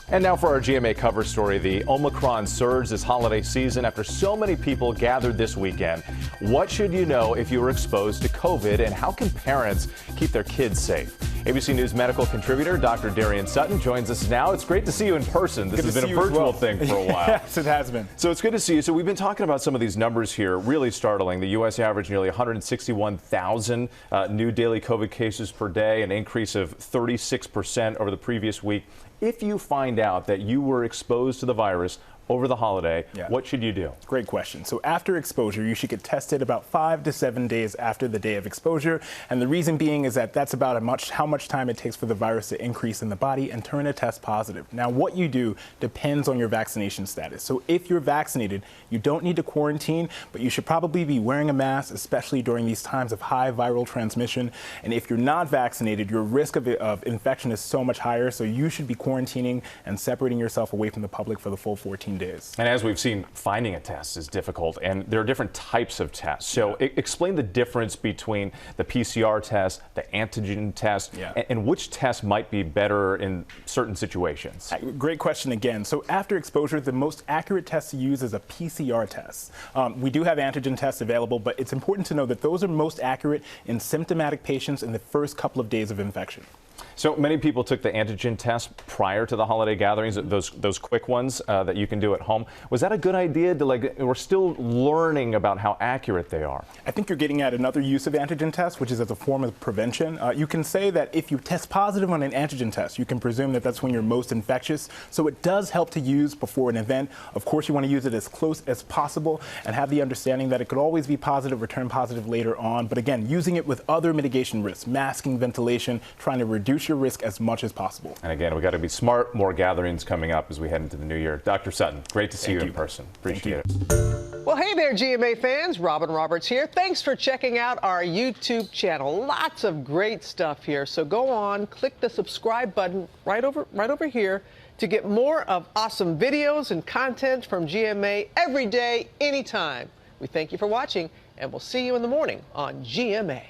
And now for our GMA cover story, the Omicron surge this holiday season after so many people gathered this weekend. What should you know if you were exposed to COVID, and how can parents keep their kids safe? ABC News medical contributor Dr. Darian Sutton joins us now. It's great to see you in person. This has been a virtual thing for a while. Yes, it has been. So it's good to see you. So we've been talking about some of these numbers here, really startling. The U.S. averaged nearly 161,000 new daily COVID cases per day, an increase of 36% over the previous week. If you find out that you were exposed to the virus over the holiday, what should you do? Great question. So after exposure, you should get tested about 5 to 7 days after the day of exposure. And the reason being is that that's about how much time it takes for the virus to increase in the body and turn a test positive. Now, what you do depends on your vaccination status. So if you're vaccinated, you don't need to quarantine, but you should probably be wearing a mask, especially during these times of high viral transmission. And if you're not vaccinated, your risk of infection is so much higher. So you should be quarantining and separating yourself away from the public for the full 14 days. And as we've seen, finding a test is difficult, and there are different types of tests. So explain the difference between the PCR test, the antigen test, and which test might be better in certain situations. Great question again. So after exposure, the most accurate test to use is a PCR test. We do have antigen tests available, but it's important to know that those are most accurate in symptomatic patients in the first couple of days of infection. So many people took the antigen test prior to the holiday gatherings, those quick ones that you can do at home. Was that a good idea? We're still learning about how accurate they are. I think you're getting at another use of antigen tests, which is as a form of prevention. You can say that if you test positive on an antigen test, you can presume that that's when you're most infectious. So it does help to use before an event. Of course, you want to use it as close as possible and have the understanding that it could always be positive, return positive later on. But again, using it with other mitigation risks, masking, ventilation, trying to reduce your risk as much as possible. And again, we got to be smart. More gatherings coming up as we head into the new year. Dr. Sutton, great to see you in person. Appreciate it. Well, hey there, GMA fans. Robin Roberts here. Thanks for checking out our YouTube channel. Lots of great stuff here. So go on, click the subscribe button right over here to get more of awesome videos and content from GMA every day, anytime. We thank you for watching, and we'll see you in the morning on GMA.